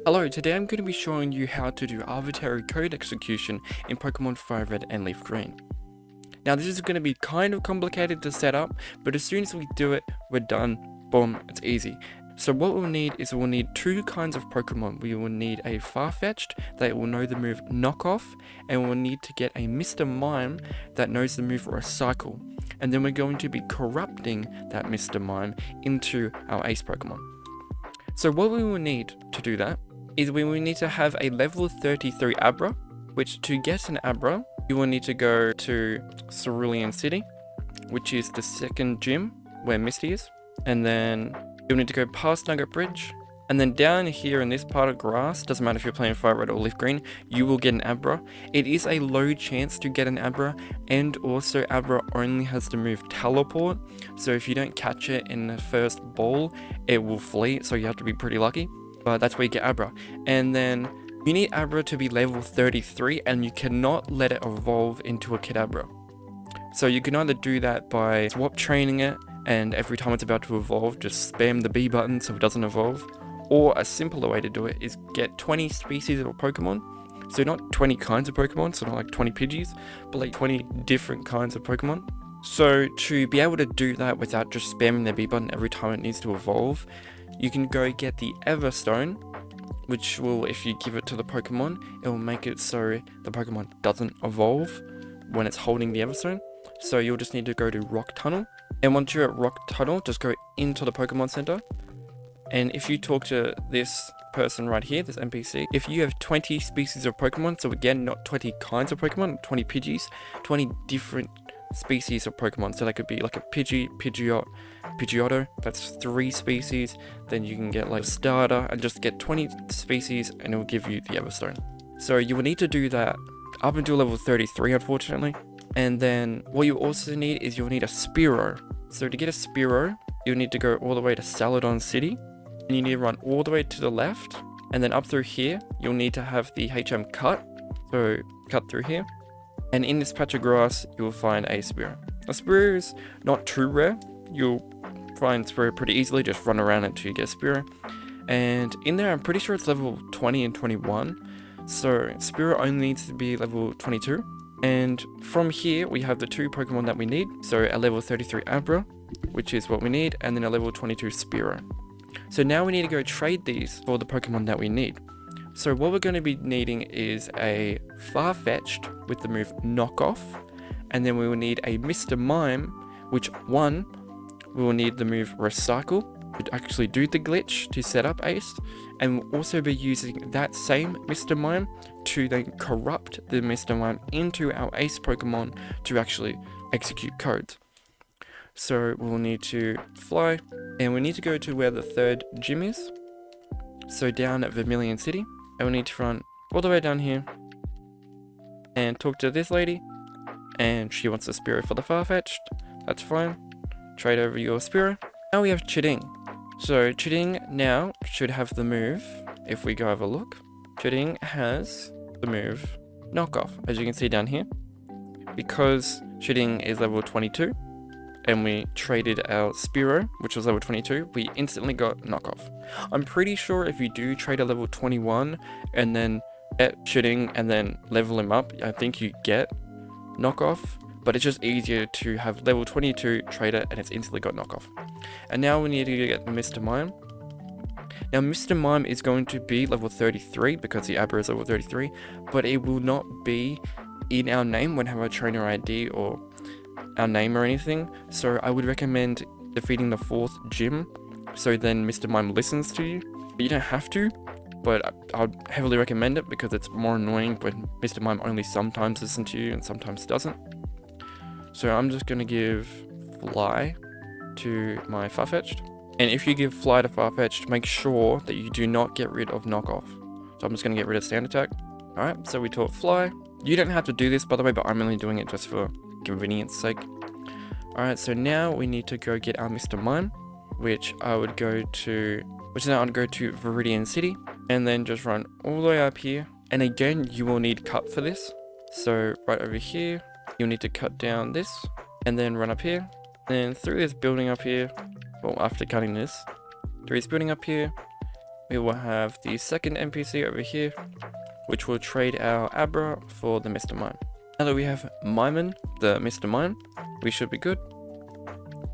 Hello, today I'm going to be showing you how to do arbitrary code execution in Pokemon Fire Red and Leaf Green. Now this is going to be kind of complicated to set up, but as soon as we do it, we're done. Boom, it's easy. So what we'll need is we'll need two kinds of Pokemon. We will need a Farfetch'd that will know the move Knockoff, and we'll need to get a Mr. Mime that knows the move Recycle. And then we're going to be corrupting that Mr. Mime into our Ace Pokemon. So what we will need to do that is we will need to have a level 33 Abra, which to get an Abra, you will need to go to Cerulean City, which is the second gym where Misty is, and then you'll need to go past Nugget Bridge, and then down here in this part of grass, doesn't matter if you're playing Fire Red or Leaf Green, you will get an Abra. It is a low chance to get an Abra, and also Abra only has the move Teleport, so if you don't catch it in the first ball, it will flee, so you have to be pretty lucky. But that's where you get Abra. And then you need Abra to be level 33, and you cannot let it evolve into a Kadabra. So you can either do that by swap training it, and every time it's about to evolve, just spam the B button so it doesn't evolve. Or a simpler way to do it is get 20 species of Pokemon. So not 20 kinds of Pokemon, so not like 20 Pidgeys, but like 20 different kinds of Pokemon. So to be able to do that without just spamming the B button every time it needs to evolve, you can go get the Everstone, which will, if you give it to the Pokemon, it will make it so the Pokemon doesn't evolve when it's holding the Everstone. So you'll just need to go to Rock Tunnel. And once you're at Rock Tunnel, just go into the Pokemon Center. And if you talk to this person right here, this NPC, if you have 20 species of Pokemon, so again, not 20 kinds of Pokemon, 20 Pidgeys, 20 different species of Pokemon. So that could be like a Pidgey, Pidgeotto, that's 3 species. Then you can get like a starter and just get 20 species and it will give you the Everstone. So you will need to do that up until level 33, unfortunately. And then what you also need is you'll need a Spearow. So to get a Spearow, you'll need to go all the way to Saladon City. And you need to run all the way to the left. And then up through here, you'll need to have the HM cut. So cut through here. And in this patch of grass, you will find a Spearow. A Spearow is not too rare. You'll find Spearow pretty easily. Just run around until you get Spearow. And in there, I'm pretty sure it's level 20 and 21. So Spearow only needs to be level 22. And from here, we have the 2 Pokemon that we need. So a level 33 Abra, which is what we need, and then a level 22 Spearow. So now we need to go trade these for the Pokemon that we need. So what we're going to be needing is a Farfetch'd with the move Knockoff, and then we will need a Mr. Mime, which we will need the move Recycle to actually do the glitch to set up Ace, and we'll also be using that same Mr. Mime to then corrupt the Mr. Mime into our Ace Pokemon to actually execute codes. So we'll need to fly, and we need to go to where the 3rd gym is, so down at Vermilion City, and we need to run all the way down here and talk to this lady, and she wants a Spearow for the Farfetch'd. That's fine. Trade over your Spearow. Now we have Chiding. So Chiding now should have the move, if we go have a look. Chiding has the move Knockoff, as you can see down here. Because Chiding is level 22, and we traded our Spearow, which was level 22, we instantly got Knockoff. I'm pretty sure if you do trade a level 21 and then get Chiding and then level him up, I think you get Knockoff, but it's just easier to have level 22, trade it, and it's instantly got Knockoff. And now we need to get Mr. Mime. Now Mr. Mime is going to be level 33 because the Abra is level 33, but it will not be in our name when we have a trainer ID or our name or anything. So I would recommend defeating the 4th gym, so then Mr. Mime listens to you. You don't have to, but I would heavily recommend it because it's more annoying when Mr. Mime only sometimes listens to you and sometimes doesn't. So I'm just going to give Fly to my Farfetch'd. And if you give Fly to Farfetch'd, make sure that you do not get rid of Knockoff. So I'm just going to get rid of Stand Attack. Alright, so we taught Fly. You don't have to do this, by the way, but I'm only doing it just for convenience sake. Alright, so now we need to go get our Mr. Mime, which I would go to Viridian City, and then just run all the way up here. And again, you will need cut for this. So right over here, you'll need to cut down this, and then run up here, and through this building up here, well, after cutting this, through this building up here, we will have the second NPC over here, which will trade our Abra for the Mr. Mime. Now that we have Mime, the Mr. Mime, we should be good.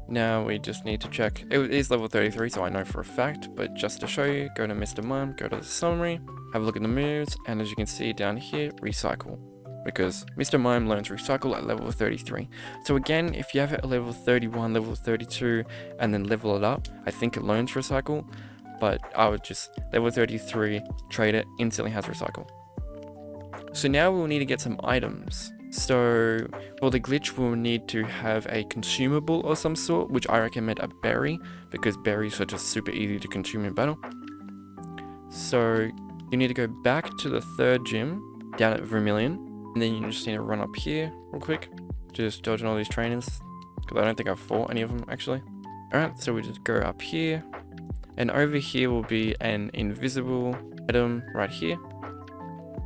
Now we just need to check. It is level 33, so I know for a fact, but just to show you, go to Mr. Mime, go to the summary, have a look at the moves, and as you can see down here, recycle. Because Mr. Mime learns recycle at level 33. So again, if you have it at level 31, level 32, and then level it up, I think it learns recycle, but I would just level 33, trade it, instantly has recycle. So now we'll need to get some items. So for the glitch, we'll need to have a consumable or some sort, which I recommend a berry, because berries are just super easy to consume in battle. So you need to go back to the third gym, down at Vermilion, and then you just need to run up here real quick, just dodging all these trainers, because I don't think I've fought any of them actually. Alright, so we just go up here, and over here will be an invisible item right here.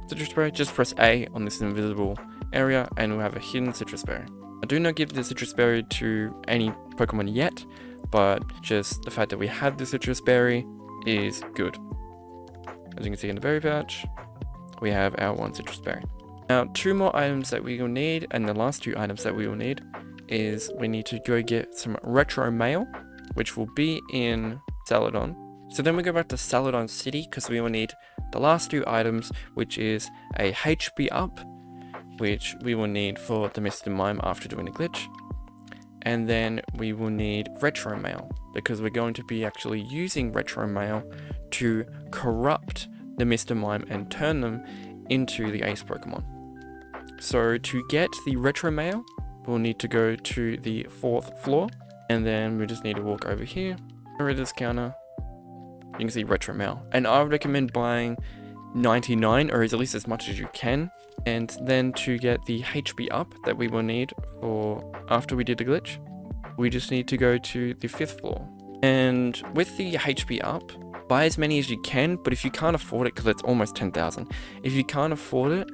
Citrus berry, just press A on this invisible area and we'll have a hidden citrus berry. I do not give the citrus berry to any Pokemon yet, but just the fact that we have the citrus berry is good. As you can see in the berry pouch, we have our one citrus berry. Now, two more items that we will need, and the last two items that we will need is we need to go get some retro mail, which will be in Celadon. So then we go back to Celadon City because we will need the last two items, which is a HP up, which we will need for the Mr. Mime after doing the glitch. And then we will need retro mail because we're going to be actually using retro mail to corrupt the Mr. Mime and turn them into the ace Pokemon. So to get the retro mail, we'll need to go to the 4th floor, and then we just need to walk over here, over this counter. You can see retro mail, and I would recommend buying 99 or at least as much as you can. And then to get the HP up that we will need for after we did the glitch, we just need to go to the 5th floor. And with the HP up, buy as many as you can, but if you can't afford it, because it's almost 10,000, if you can't afford it,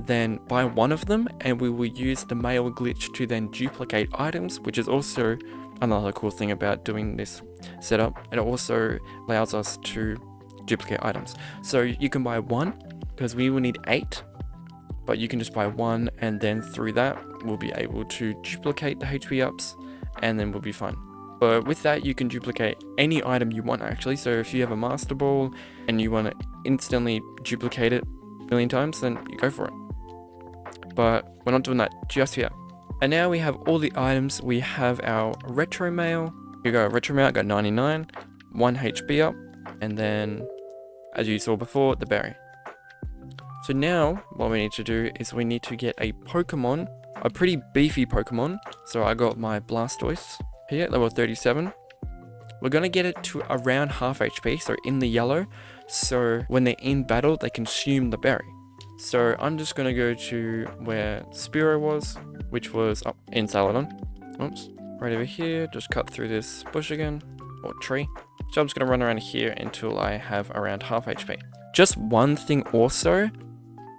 then buy one of them, and we will use the mail glitch to then duplicate items, which is also another cool thing about doing this setup. It also allows us to duplicate items. So you can buy one, because we will need 8, but you can just buy one, and then through that, we'll be able to duplicate the HP ups, and then we'll be fine. But with that, you can duplicate any item you want actually. So if you have a Master Ball and you want to instantly duplicate it a million times, then you go for it. But we're not doing that just yet. And now we have all the items. We have our retro mail. You go retro mail, got 99, 1 HP up, and then as you saw before, the berry. So now what we need to do is we need to get a Pokemon, a pretty beefy Pokemon. So I got my Blastoise here, level 37. We're gonna get it to around half HP, so in the yellow, so when they're in battle, they consume the berry. So I'm just gonna go to where Spearow was, which was up in Celadon. Oops, right over here, just cut through this bush again, or tree. So I'm just gonna run around here until I have around half HP. Just one thing also,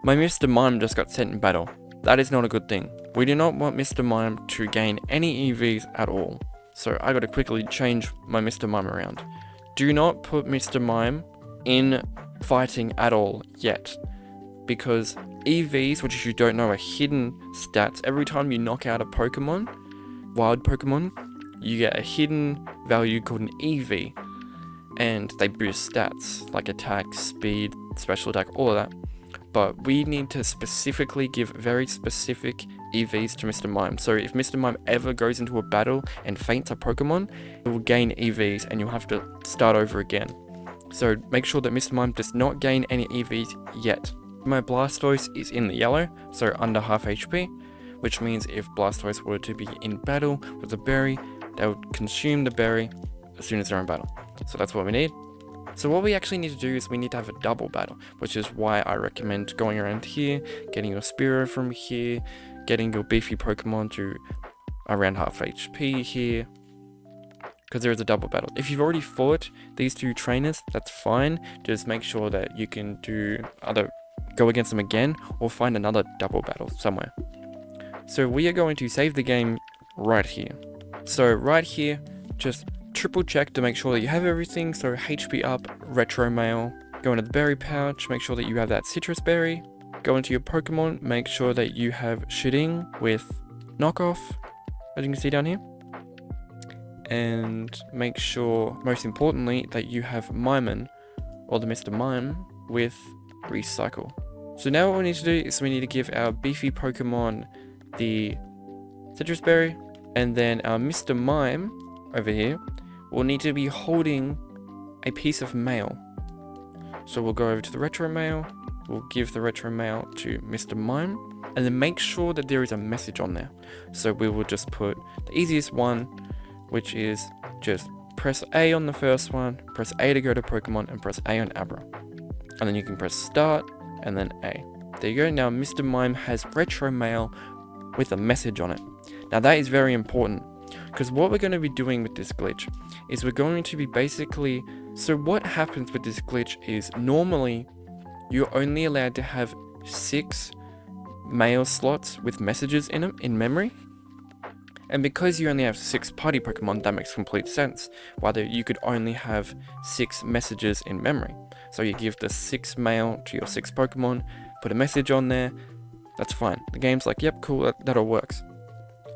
my Mr. Mime just got sent in battle. That is not a good thing. We do not want Mr. Mime to gain any EVs at all. So I gotta quickly change my Mr. Mime around. Do not put Mr. Mime in fighting at all yet, because EVs, which you don't know are hidden stats, every time you knock out a Pokemon, wild Pokemon, you get a hidden value called an EV, and they boost stats like attack, speed, special attack, all of that. But we need to specifically give very specific EVs to Mr. Mime. So if Mr. Mime ever goes into a battle and faints a Pokemon, it will gain EVs and you'll have to start over again. So make sure that Mr. Mime does not gain any EVs yet. My Blastoise is in the yellow, so under half HP, which means if Blastoise were to be in battle with a berry, they would consume the berry as soon as they're in battle. So that's what we need. So what we actually need to do is we need to have a double battle, which is why I recommend going around here, getting your Spearow from here, getting your beefy Pokemon to around half HP here, because there is a double battle. If you've already fought these two trainers, that's fine. Just make sure that you can go against them again or find another double battle somewhere. So we are going to save the game right here. So right here, just triple check to make sure that you have everything. So HP up, retro mail, go into the berry pouch, make sure that you have that citrus berry. Go into your Pokemon, make sure that you have Shitting with knockoff, as you can see down here. And make sure, most importantly, that you have Mime, or the Mr. Mime, with recycle. So now what we need to do is we need to give our beefy Pokemon the citrus berry, and then our Mr. Mime over here will need to be holding a piece of mail. So we'll go over to the retro mail, we'll give the retro mail to Mr. Mime, and then make sure that there is a message on there. So we will just put the easiest one, which is just press A on the first one, press A to go to Pokemon, and press A on Abra. And then you can press start, and then A. There you go. Now Mr. Mime has retro mail with a message on it. Now that is very important, because what we're going to be doing with this glitch is we're going to be basically, so what happens with this glitch is normally you're only allowed to have 6 mail slots with messages in them in memory. And because you only have 6 party Pokemon, that makes complete sense. Whether you could only have 6 messages in memory. So you give the 6 mail to your 6 Pokemon, put a message on there, that's fine. The game's like, yep, cool, that all works.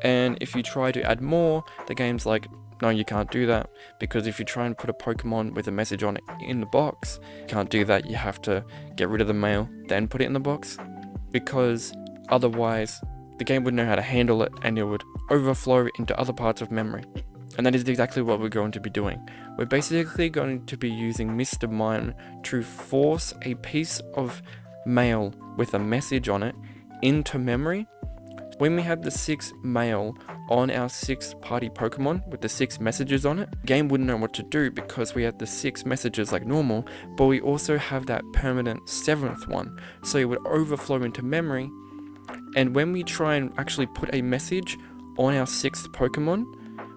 And if you try to add more, the game's like, no, you can't do that. Because if you try and put a Pokemon with a message on it in the box, you can't do that. You have to get rid of the mail, then put it in the box. Because otherwise, the game would know how to handle it and it would overflow into other parts of memory. And that is exactly what we're going to be doing. We're basically going to be using Mr. Mime to force a piece of mail with a message on it into memory. When we have the 6 mail on our 6 party Pokemon with the 6 messages on it, the game wouldn't know what to do because we have the 6 messages like normal, but we also have that permanent 7th one. So it would overflow into memory. And when we try and actually put a message on our 6th Pokemon,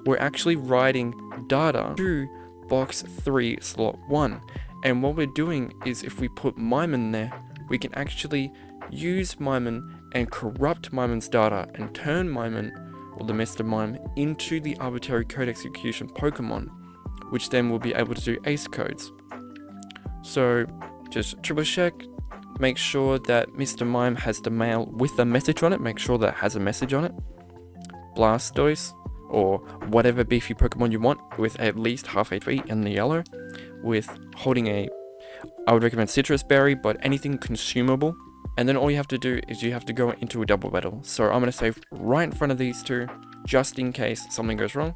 we're actually writing data to box 3 slot 1. And what we're doing is if we put Mime in there, we can actually use Mime and corrupt Mime's data and turn Mime, or the Mr. Mime, into the arbitrary code execution Pokemon, which then will be able to do ace codes. So just triple check, make sure that Mr. Mime has the mail with a message on it, make sure that it has a message on it. Blastoise, or whatever beefy Pokemon you want, with at least half HP in the yellow, with holding a, I would recommend citrus berry, but anything consumable. And then all you have to do is you have to go into a double battle. So I'm going to save right in front of these two, just in case something goes wrong.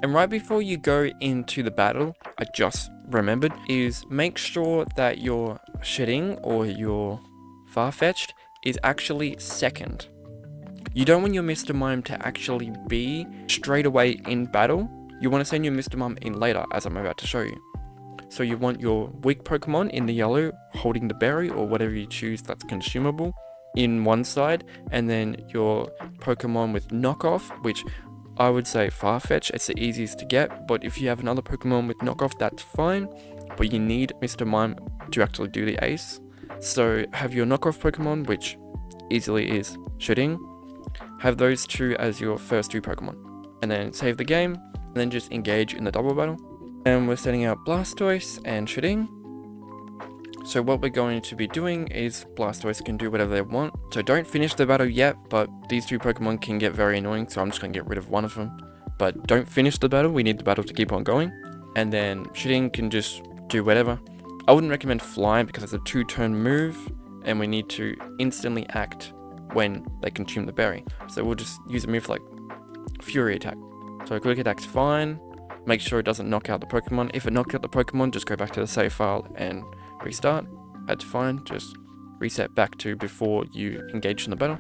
And right before you go into the battle, I just remembered, is make sure that your Shitting or your Farfetch'd is actually second. You don't want your Mr. Mime to actually be straight away in battle. You want to send your Mr. Mime in later, as I'm about to show you. So you want your weak Pokemon in the yellow holding the berry or whatever you choose that's consumable in one side, and then your Pokemon with knockoff, which I would say Farfetch, it's the easiest to get, but if you have another Pokemon with knockoff, that's fine, but you need Mr. Mime to actually do the ace. So have your knockoff Pokemon, which easily is Shitting, have those two as your first 2 Pokemon, and then save the game, and then just engage in the double battle. And we're setting out Blastoise and Shitting. So what we're going to be doing is Blastoise can do whatever they want. So don't finish the battle yet, but these 2 Pokemon can get very annoying, so I'm just going to get rid of one of them. But don't finish the battle, we need the battle to keep on going. And then Shitting can just do whatever. I wouldn't recommend Fly because it's a 2-turn move, and we need to instantly act when they consume the berry. So we'll just use a move like Fury Attack. So Quick Attack's fine. Make sure it doesn't knock out the Pokemon. If it knocks out the Pokemon, just go back to the save file and restart. That's fine. Just reset back to before you engage in the battle.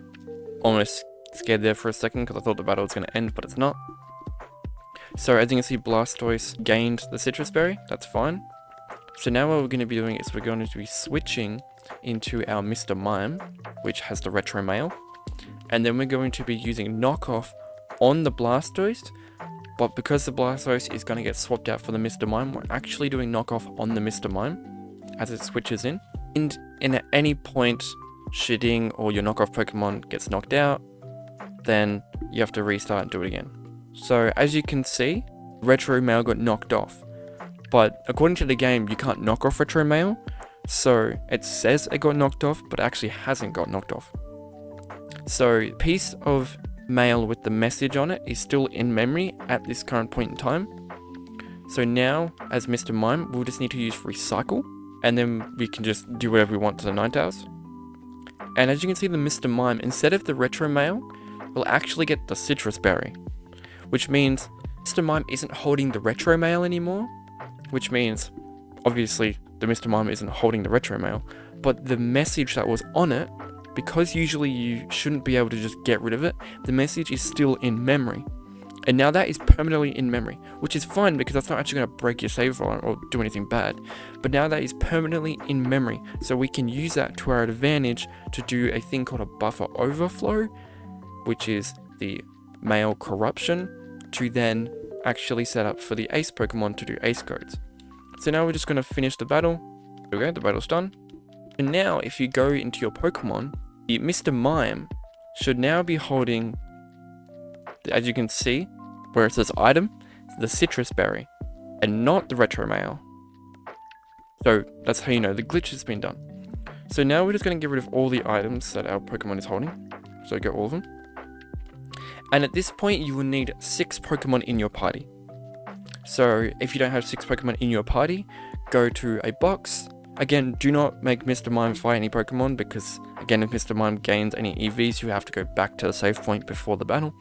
Almost scared there for a second because I thought the battle was going to end, but it's not. So as you can see, Blastoise gained the Citrus Berry. That's fine. So now what we're going to be doing is we're going to be switching into our Mr. Mime, which has the Retro Mail. And then we're going to be using Knockoff on the Blastoise. But because the Blastoise is going to get swapped out for the Mr. Mime, we're actually doing Knockoff on the Mr. Mime as it switches in. And at any point, Shitting or your knockoff Pokemon gets knocked out, then you have to restart and do it again. So as you can see, retro mail got knocked off. But according to the game, you can't knock off retro mail. So it says it got knocked off, but it actually hasn't got knocked off. So piece of mail with the message on it is still in memory at this current point in time. So now, as Mr. Mime, we'll just need to use recycle, and then we can just do whatever we want to the 9 tiles. And as you can see, the Mr. Mime, instead of the retro mail, will actually get the citrus berry, which means Mr. Mime isn't holding the retro mail anymore, which means, obviously, the Mr. Mime isn't holding the retro mail, but the message that was on it, because usually you shouldn't be able to just get rid of it, the message is still in memory. And now that is permanently in memory, which is fine because that's not actually going to break your save file or do anything bad. But now that is permanently in memory, so we can use that to our advantage to do a thing called a buffer overflow, which is the mail corruption, to then actually set up for the ace Pokemon to do ace codes. So now we're just going to finish the battle. Okay, the battle's done. And now if you go into your Pokemon, the Mr. Mime should now be holding, as you can see, where it says item, the citrus berry, and not the retro mail. So that's how you know the glitch has been done. So now we're just going to get rid of all the items that our Pokemon is holding. So get all of them. And at this point, you will need 6 Pokemon in your party. So if you don't have 6 Pokemon in your party, go to a box. Again, do not make Mr. Mime fight any Pokemon because, again, if Mr. Mime gains any EVs, you have to go back to the save point before the battle.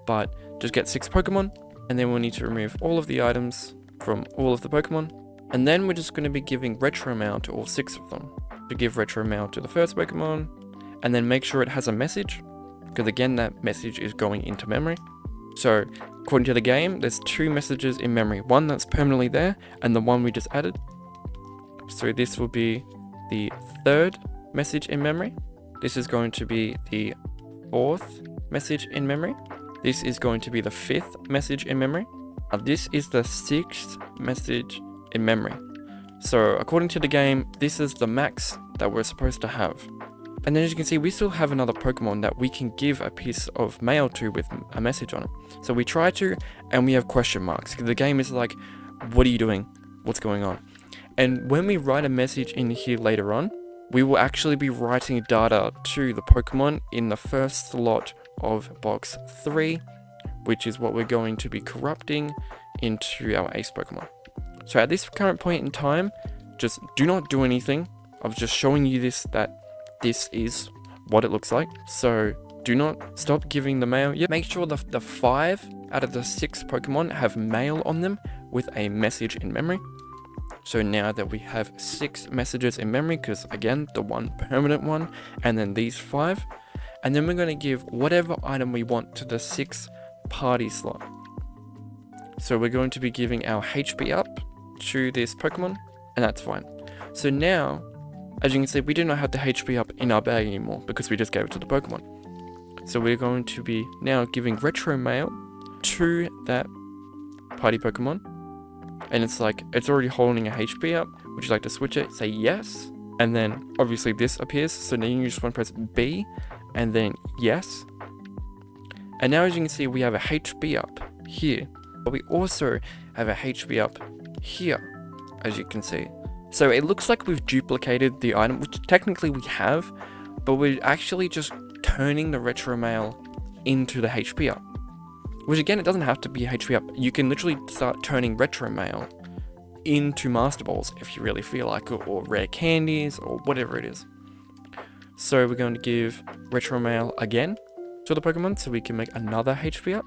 But just get 6 Pokemon, and then we'll need to remove all of the items from all of the Pokemon. And then we're just going to be giving retro mail to all 6 of them. To give retro mail to the first Pokemon, and then make sure it has a message, because again, that message is going into memory. So, according to the game, there's 2 messages in memory. One that's permanently there, and the one we just added. So this will be the 3rd message in memory. This is going to be the 4th message in memory. This is going to be the 5th message in memory. Now this is the 6th message in memory. So according to the game, this is the max that we're supposed to have. And then as you can see, we still have another Pokemon that we can give a piece of mail to with a message on it. So we try to, and we have question marks. The game is like, what are you doing? What's going on? And when we write a message in here later on, we will actually be writing data to the Pokemon in the first slot of box 3, which is what we're going to be corrupting into our ace Pokemon. So at this current point in time, just do not do anything. I was just showing you this, that this is what it looks like. So do not stop giving the mail yet. Make sure the 5 out of the 6 Pokemon have mail on them with a message in memory. So now that we have 6 messages in memory, because again, the 1 permanent one, and then these 5, and then we're going to give whatever item we want to the 6th party slot. So we're going to be giving our HP up to this Pokemon, and that's fine. So now, as you can see, we do not have the HP up in our bag anymore because we just gave it to the Pokemon. So we're going to be now giving retro mail to that party Pokemon. And it's like, it's already holding a HP up. Would you like to switch it? Say yes. And then obviously this appears. So then you just want to press B and then yes. And now as you can see, we have a HP up here. But we also have a HP up here, as you can see. So it looks like we've duplicated the item, which technically we have, but we're actually just turning the retro mail into the HP up. Which again, it doesn't have to be HP up. You can literally start turning retro mail into Master Balls if you really feel like it, or rare candies, or whatever it is. So we're going to give retro mail again to the Pokemon so we can make another HP up.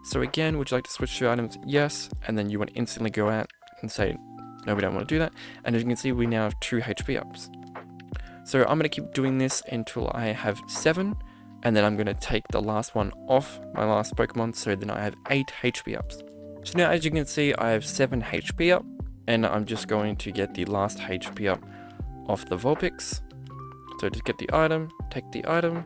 So again, would you like to switch to items? Yes. And then you want to instantly go out and say, no, we don't want to do that. And as you can see, we now have 2 HP ups. So I'm going to keep doing this until I have 7. And then I'm going to take the last one off my last Pokemon, so then I have 8 HP ups. So now as you can see, I have 7 HP up, and I'm just going to get the last HP up off the Vulpix. So just get the item, take the item,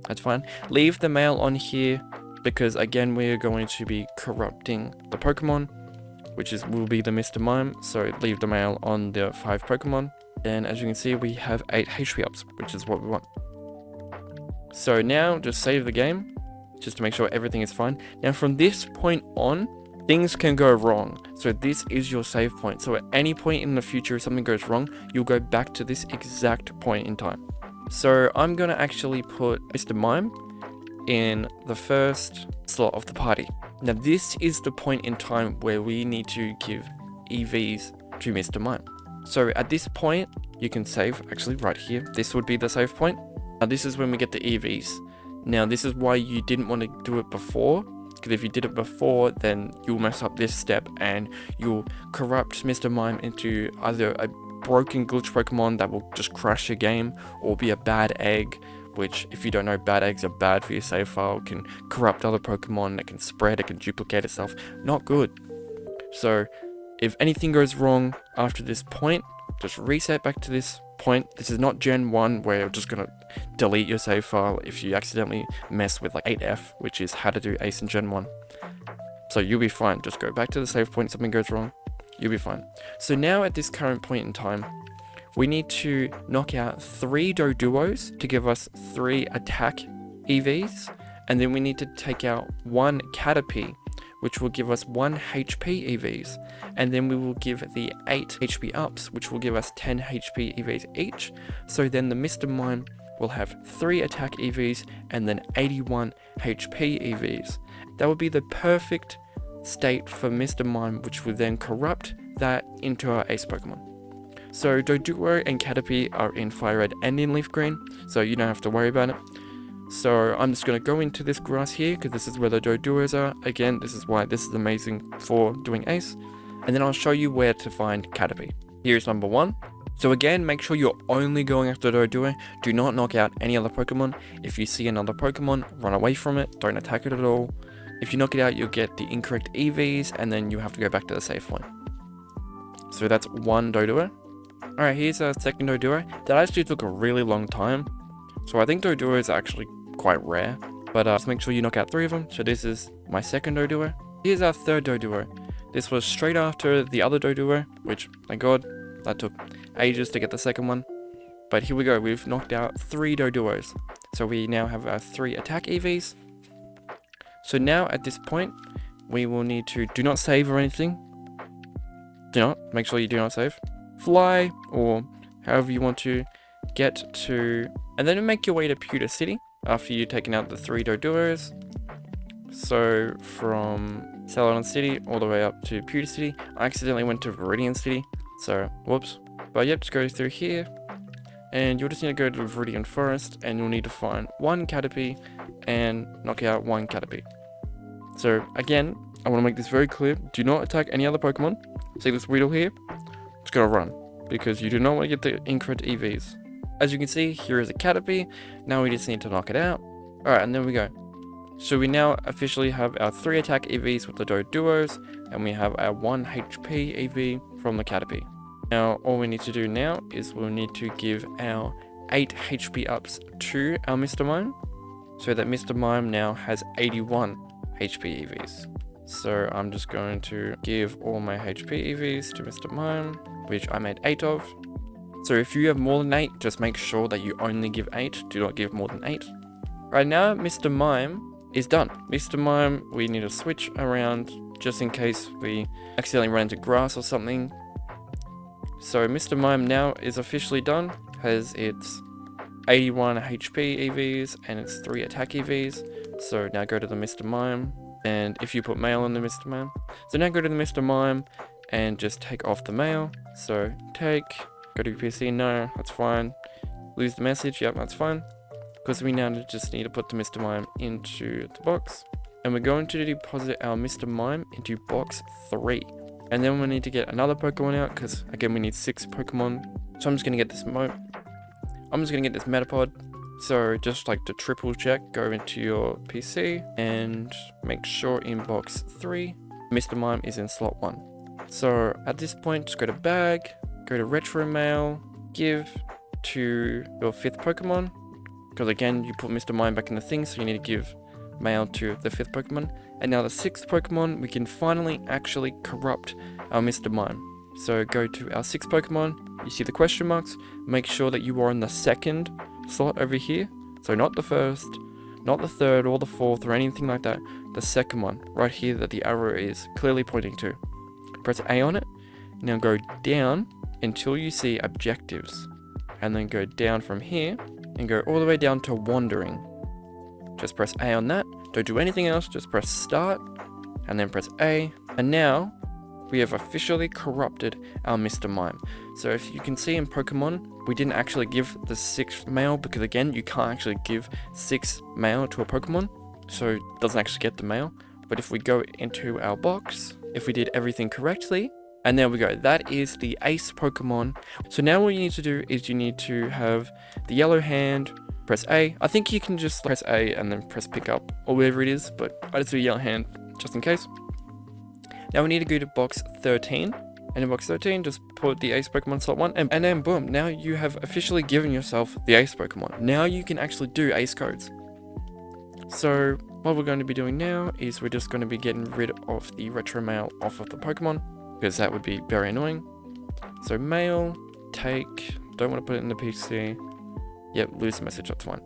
that's fine. Leave the mail on here, because again, we're going to be corrupting the Pokemon, which will be the Mr. Mime, so leave the mail on the 5 Pokemon. And as you can see, we have 8 HP ups, which is what we want. So now just save the game, just to make sure everything is fine. Now from this point on, things can go wrong. So this is your save point. So at any point in the future, if something goes wrong, you'll go back to this exact point in time. So I'm gonna actually put Mr. Mime in the first slot of the party. Now this is the point in time where we need to give EVs to Mr. Mime. So at this point, you can save actually right here. This would be the save point. Now this is when we get the EVs. Now this is why you didn't want to do it before, because if you did it before, then you'll mess up this step and you'll corrupt Mr. Mime into either a broken glitch Pokemon that will just crash your game, or be a bad egg, which, if you don't know, bad eggs are bad for your save file, can corrupt other Pokemon, it can spread, it can duplicate itself. Not good. So if anything goes wrong after this point, just reset back to this point. This is not Gen 1 where you're just going to delete your save file if you accidentally mess with like 8F, which is how to do Ace in Gen 1. So you'll be fine. Just go back to the save point, something goes wrong, you'll be fine. So now at this current point in time, we need to knock out 3 Doduos to give us 3 attack EVs, and then we need to take out 1 Caterpie, which will give us 1 HP EVs, and then we will give the 8 HP ups, which will give us 10 HP EVs each. So then the Mr. Mime will have 3 attack EVs and then 81 HP EVs. That would be the perfect state for Mr. Mime, which will then corrupt that into our ace Pokemon. So Doduo and Caterpie are in Fire Red and in Leaf Green, so you don't have to worry about it. So I'm just going to go into this grass here, because this is where the Doduos are. Again, this is why this is amazing for doing Ace. And then I'll show you where to find Caterpie. Here's number 1. So again, make sure you're only going after Doduo. Do not knock out any other Pokemon. If you see another Pokemon, run away from it. Don't attack it at all. If you knock it out, you'll get the incorrect EVs, and then you have to go back to the save point. So that's 1 Doduo. Alright, here's our second Doduo. That actually took a really long time. So I think Doduo is actually quite rare, but just make sure you knock out 3 of them. So this is my second Doduo. Here's our third Doduo. This was straight after the other Doduo, which, thank God, that took ages to get the second one. But here we go, we've knocked out 3 Doduos. So we now have our 3 attack EVs. So now at this point, we will need to do not save or anything. Do not, make sure you do not save. Fly, or however you want to, get to, and then make your way to Pewter City after you've taken out the 3 Doduos. So from Celadon City all the way up to Pewter City. I accidentally went to Viridian City, so whoops. But yep, just go through here, and you'll just need to go to Viridian Forest, and you'll need to find 1 Caterpie and knock out 1 Caterpie. So again, I want to make this very clear, do not attack any other Pokemon. See this Weedle here? Just gotta run, because you do not want to get the incorrect EVs. As you can see, here is a Caterpie. Now we just need to knock it out. Alright, and there we go. So we now officially have our 3 attack EVs with the Doduos, and we have our 1 HP EV from the Caterpie. Now, all we need to do now is we'll need to give our 8 HP ups to our Mr. Mime, so that Mr. Mime now has 81 HP EVs. So I'm just going to give all my HP EVs to Mr. Mime, which I made 8 of. So if you have more than 8, just make sure that you only give 8, do not give more than 8. Right now, Mr. Mime is done. Mr. Mime, we need to switch around just in case we accidentally run into grass or something. So Mr. Mime now is officially done, has its 81 HP EVs and its 3 attack EVs. So now go to the Mr. Mime, and if you put mail on the Mr. Mime. So now go to the Mr. Mime and just take off the mail. So take, go to PC, no, that's fine. Lose the message, yep, that's fine. Because we now just need to put the Mr. Mime into the box. And we're going to deposit our Mr. Mime into box 3. And then we need to get another Pokemon out, because again we need 6 Pokemon. So I'm just going to get this Metapod. So just like to triple check, go into your PC and make sure in box 3, Mr. Mime is in slot 1. So at this point, just go to bag, go to retro mail, give to your 5th Pokemon. Because again, you put Mr. Mime back in the thing, so you need to give mail to the 5th Pokemon. And now the 6th Pokemon, we can finally actually corrupt our Mr. Mime. So go to our 6th Pokemon, you see the question marks, make sure that you are in the 2nd slot over here. So not the 1st, not the 3rd or the 4th or anything like that. The the second one right here that the arrow is clearly pointing to. Press A on it. Now go down until you see objectives, and then go down from here and go all the way down to wandering. Just press A on that. Don't do anything else, just press start and then press A. And now we have officially corrupted our Mr. Mime. So if you can see in Pokemon, we didn't actually give the 6th mail because again, you can't actually give 6 mail to a Pokemon. So it doesn't actually get the mail. But if we go into our box, if we did everything correctly, and there we go, that is the Ace Pokemon. So now what you need to do is you need to have the yellow hand, press A. I think you can just press A and then press pick up or whatever it is, but I just do yellow hand just in case. Now we need to go to box 13. And in box 13, just put the Ace Pokemon slot 1, and then boom, now you have officially given yourself the Ace Pokemon. Now you can actually do Ace codes. So what we're going to be doing now is we're just going to be getting rid of the retro mail off of the Pokemon, because that would be very annoying. So mail, take, don't want to put it in the PC. Yep, lose the message, that's fine.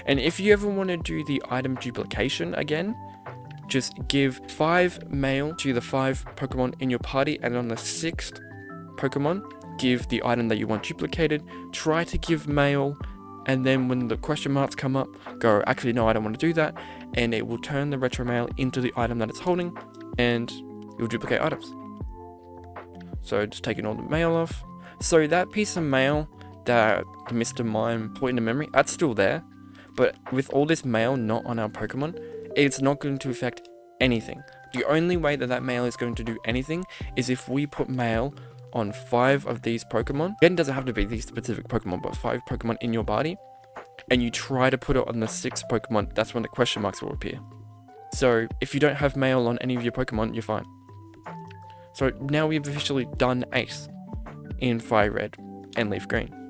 And if you ever want to do the item duplication again, just give 5 mail to the 5 Pokemon in your party, and on the 6th Pokemon, give the item that you want duplicated. Try to give mail, and then when the question marks come up, go, actually no, I don't want to do that, and it will turn the retro mail into the item that it's holding, and you'll duplicate items. So just taking all the mail off. So that piece of mail that Mr. Mime put into memory, that's still there, but with all this mail not on our Pokemon, it's not going to affect anything. The only way that that mail is going to do anything is if we put mail on 5 of these Pokemon. Again, it doesn't have to be these specific Pokemon, but 5 Pokemon in your party, and you try to put it on the 6th Pokemon, that's when the question marks will appear. So if you don't have mail on any of your Pokemon, you're fine. So now we've officially done Ace in Fire Red and Leaf Green.